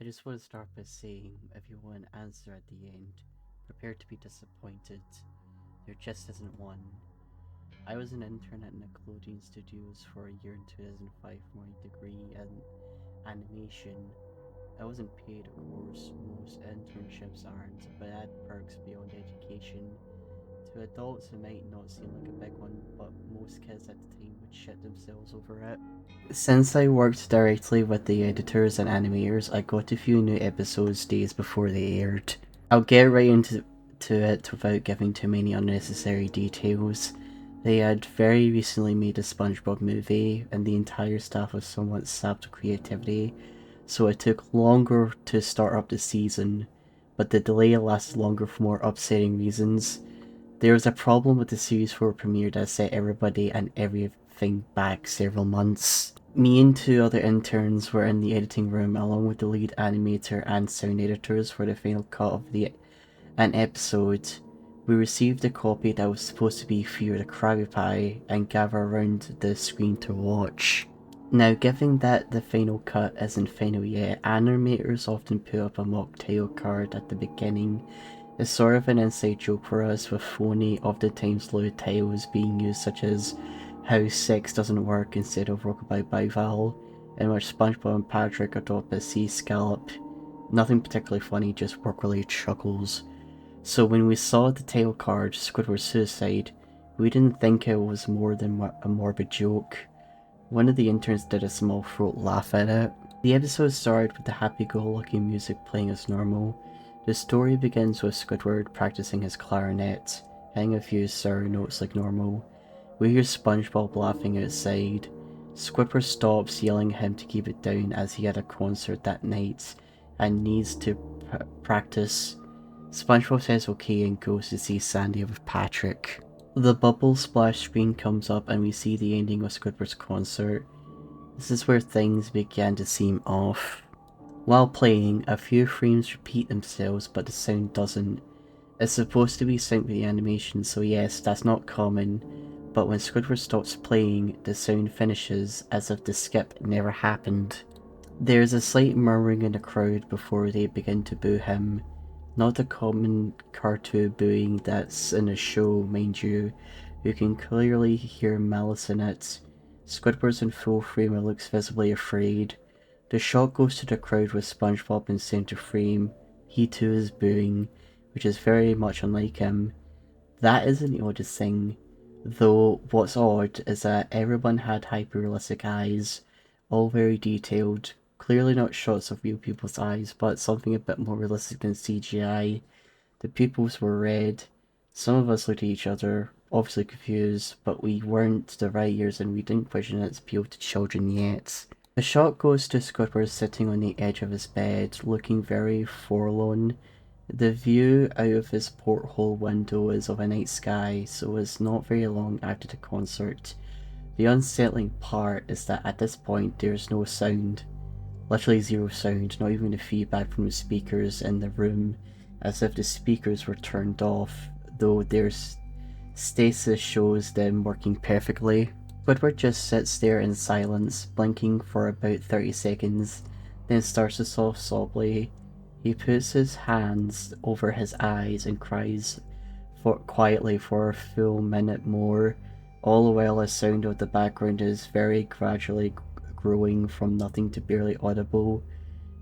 just want to start by saying if you want an answer at the end, prepare to be disappointed. There just isn't one. I was an intern at Nickelodeon Studios for a year in 2005 for my degree in animation. I wasn't paid, of course, most internships aren't, but it had perks beyond education. To adults, it might not seem like a big one, but most kids at the time would shit themselves over it. Since I worked directly with the editors and animators, I got a few new episodes days before they aired. I'll get right into it without giving too many unnecessary details. They had very recently made a SpongeBob movie, and the entire staff was somewhat sapped of creativity, so it took longer to start up the season, but the delay lasted longer for more upsetting reasons. There was a problem with the series 4 premiere that set everybody and everything back several months. Me and two other interns were in the editing room along with the lead animator and sound editors for the final cut of an episode. We received a copy that was supposed to be for the Krabby Patty and gather around the screen to watch. Now, given that the final cut isn't final yet, animators often put up a mock title card at the beginning. It's sort of an inside joke for us, with phony, oftentimes low titles being used, such as How Sex Doesn't Work instead of Rockabye by Val, in which SpongeBob and Patrick adopt a sea scallop. Nothing particularly funny, just work-related chuckles. So when we saw the title card, Squidward's Suicide, we didn't think it was more than a morbid joke. One of the interns did a small throat laugh at it. The episode started with the happy-go-lucky music playing as normal. The story begins with Squidward practicing his clarinet, hitting a few sour notes like normal. We hear SpongeBob laughing outside. Squidward stops, yelling at him to keep it down as he had a concert that night and needs to practice. SpongeBob says okay and goes to see Sandy with Patrick. The bubble splash screen comes up and we see the ending of Squidward's concert. This is where things began to seem off. While playing, a few frames repeat themselves, but the sound doesn't. It's supposed to be synced with the animation, so yes, that's not common, but when Squidward stops playing, the sound finishes as if the skip never happened. There's a slight murmuring in the crowd before they begin to boo him. Not the common cartoon booing that's in a show, mind you. You can clearly hear malice in it. Squidward's in full frame and looks visibly afraid. The shot goes to the crowd with SpongeBob in center frame. He too is booing, which is very much unlike him. That isn't the oddest thing, though what's odd is that everyone had hyper-realistic eyes, all very detailed. Clearly not shots of real people's eyes, but something a bit more realistic than CGI. The pupils were red. Some of us looked at each other, obviously confused, but we weren't the right years and we didn't question its appeal to children yet. The shot goes to Squidward sitting on the edge of his bed, looking very forlorn. The view out of his porthole window is of a night sky, so it's not very long after the concert. The unsettling part is that at this point there's no sound. Literally zero sound, not even the feedback from the speakers in the room, as if the speakers were turned off, though their stasis shows them working perfectly. Squidward just sits there in silence, blinking for about 30 seconds, then starts to sob softly. He puts his hands over his eyes and cries quietly for a full minute more, all the while the sound of the background is very gradually growing from nothing to barely audible.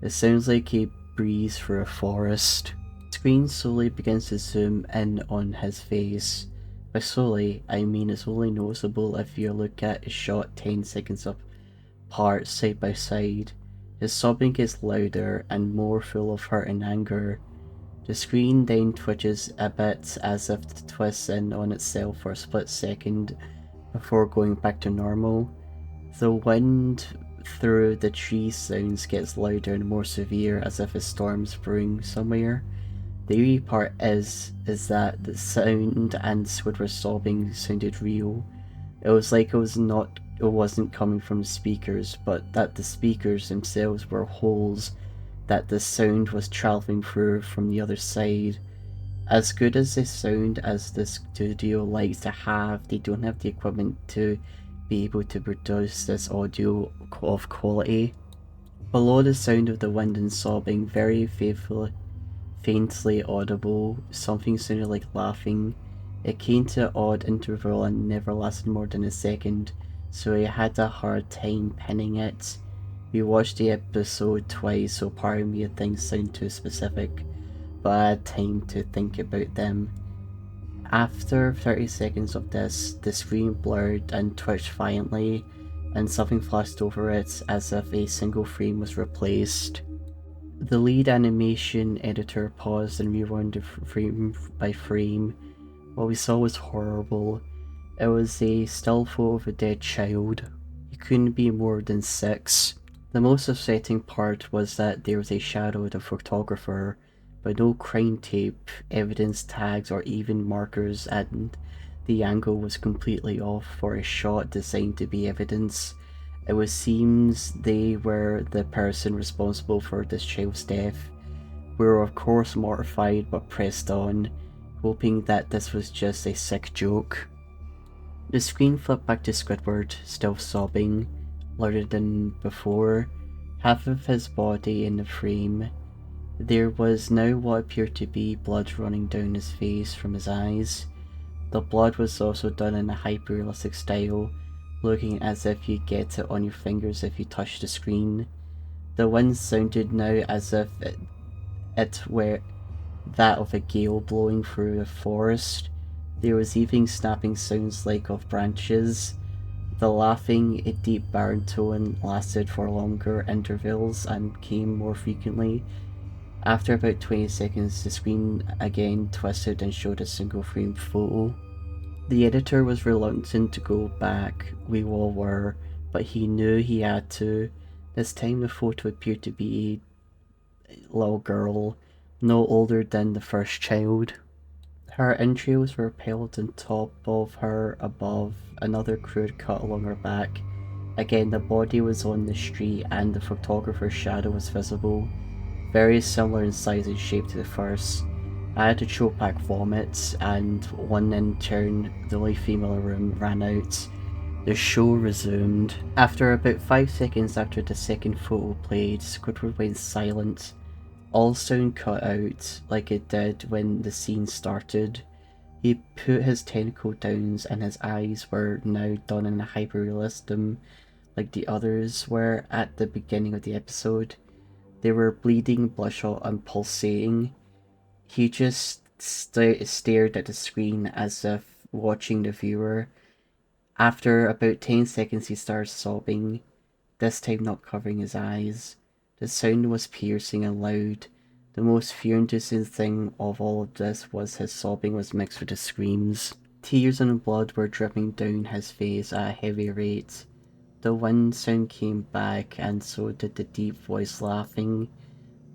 It sounds like he breathes through a forest. The screen slowly begins to zoom in on his face. By slowly, I mean it's only noticeable if you look at a shot 10 seconds apart side by side. His sobbing gets louder and more full of hurt and anger. The screen then twitches a bit as if it twists in on itself for a split second before going back to normal. The wind through the tree sounds gets louder and more severe as if a storm's brewing somewhere. The eerie part is that the sound and Squidward sobbing sounded real. It was like it wasn't coming from the speakers, but that the speakers themselves were holes that the sound was travelling through from the other side. As good as the sound as the studio likes to have, they don't have the equipment to be able to produce this audio of quality. Below the sound of the wind and sobbing, very faintly audible, something sounded like laughing. It came to an odd interval and never lasted more than a second, so I had a hard time pinning it. We watched the episode twice, so part of me had things sound too specific, but I had time to think about them. After 30 seconds of this, the screen blurred and twitched violently, and something flashed over it as if a single frame was replaced. The lead animation editor paused and rewound frame by frame. What we saw was horrible. It was a still photo of a dead child. He couldn't be more than 6. The most upsetting part was that there was a shadow of the photographer, but no crime tape, evidence tags, or even markers, and the angle was completely off for a shot designed to be evidence. It seems they were the person responsible for this child's death. We were of course mortified but pressed on, hoping that this was just a sick joke. The screen flipped back to Squidward, still sobbing, louder than before, half of his body in the frame. There was now what appeared to be blood running down his face from his eyes. The blood was also done in a hyper-realistic style, looking as if you'd get it on your fingers if you touched the screen. The wind sounded now as if it were that of a gale blowing through a forest. There was even snapping sounds like of branches. The laughing, a deep baritone, lasted for longer intervals and came more frequently. After about 20 seconds, the screen again twisted and showed a single frame photo. The editor was reluctant to go back, we all were, but he knew he had to. This time the photo appeared to be a little girl, no older than the first child. Her entrails were piled on top of her above, another crude cut along her back. Again, the body was on the street and the photographer's shadow was visible, very similar in size and shape to the first. I had to choke back vomit, and one intern, the only female in the room, ran out. The show resumed. After about 5 seconds after the second photo played, Squidward went silent. All sound cut out, like it did when the scene started. He put his tentacle down and his eyes were now done in a hyper-realism, like the others were at the beginning of the episode. They were bleeding, bloodshot and pulsating. He just stared at the screen as if watching the viewer. After about 10 seconds he started sobbing, this time not covering his eyes. The sound was piercing and loud. The most fear-inducing thing of all of this was his sobbing was mixed with his screams. Tears and blood were dripping down his face at a heavy rate. The wind sound came back and so did the deep voice laughing.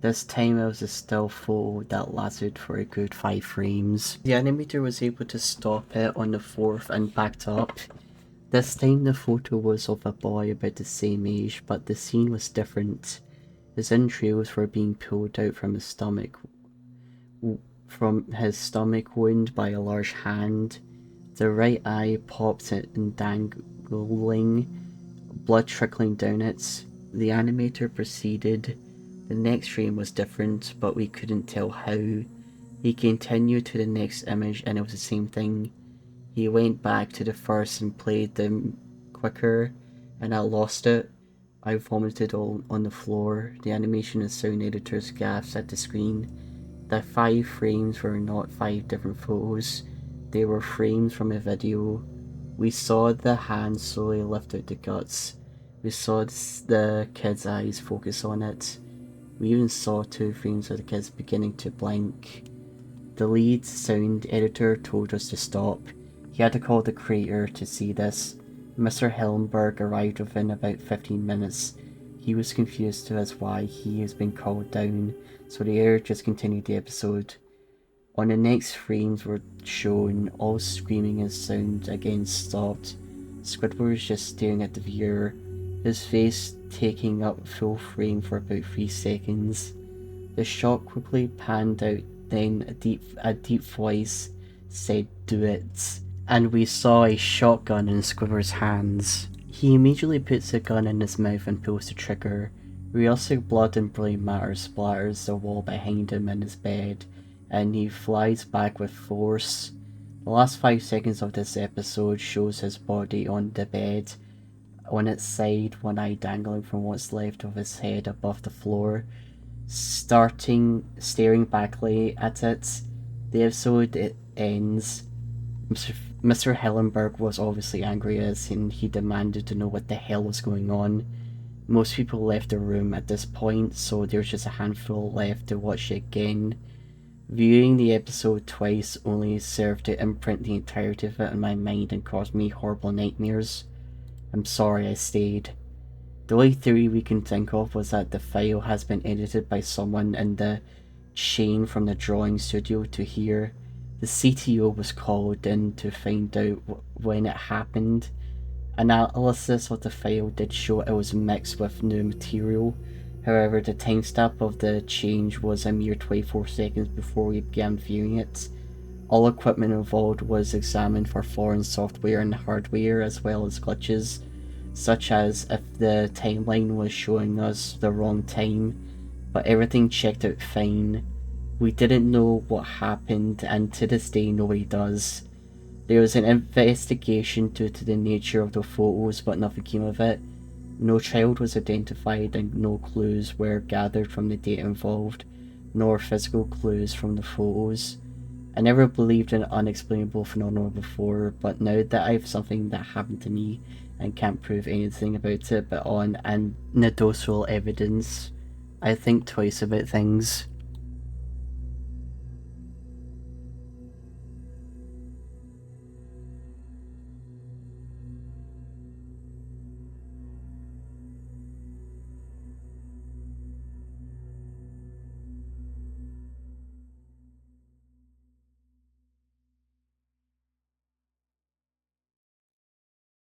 This time it was a still photo that lasted for a good 5 frames. The animator was able to stop it on the 4th and backed up. This time the photo was of a boy about the same age, but the scene was different. His entrails were being pulled out from his stomach wound by a large hand. The right eye popped and dangling, blood trickling down it. The animator proceeded. The next frame was different, but we couldn't tell how. He continued to the next image and it was the same thing. He went back to the first and played them quicker, and I lost it. I vomited all on the floor. The animation and sound editors gasped at the screen. The 5 frames were not 5 different photos. They were frames from a video. We saw the hand slowly lift out the guts. We saw the kid's eyes focus on it. We even saw 2 frames of the kids beginning to blink. The lead sound editor told us to stop. He had to call the creator to see this. Mr. Hillenberg arrived within about 15 minutes. He was confused as why he has been called down, so the editor just continued the episode. On the next frames were shown, all screaming and sound again stopped. Squidward was just staring at the viewer, his face taking up full frame for about 3 seconds. The shot quickly panned out, then a deep voice said, "Do it." And we saw a shotgun in Squidward's hands. He immediately puts the gun in his mouth and pulls the trigger. Realistic blood and bloody matter splatters the wall behind him in his bed, and he flies back with force. The last 5 seconds of this episode shows his body on the bed, on its side, one eye dangling from what's left of his head above the floor, staring backly at it. The episode ends. Mr. Hellenberg was obviously angry as he demanded to know what the hell was going on. Most people left the room at this point, so there's just a handful left to watch it again. Viewing the episode twice only served to imprint the entirety of it in my mind and cause me horrible nightmares. I'm sorry I stayed. The only theory we can think of was that the file has been edited by someone in the chain from the drawing studio to here. The CTO was called in to find out when it happened. Analysis of the file did show it was mixed with new material. However, the timestamp of the change was a mere 24 seconds before we began viewing it. All equipment involved was examined for foreign software and hardware, as well as glitches, such as if the timeline was showing us the wrong time, but everything checked out fine. We didn't know what happened, and to this day nobody does. There was an investigation due to the nature of the photos, but nothing came of it. No child was identified and no clues were gathered from the data involved, nor physical clues from the photos. I never believed in unexplainable phenomena before, but now that I have something that happened to me and can't prove anything about it but on anecdotal evidence, I think twice about things.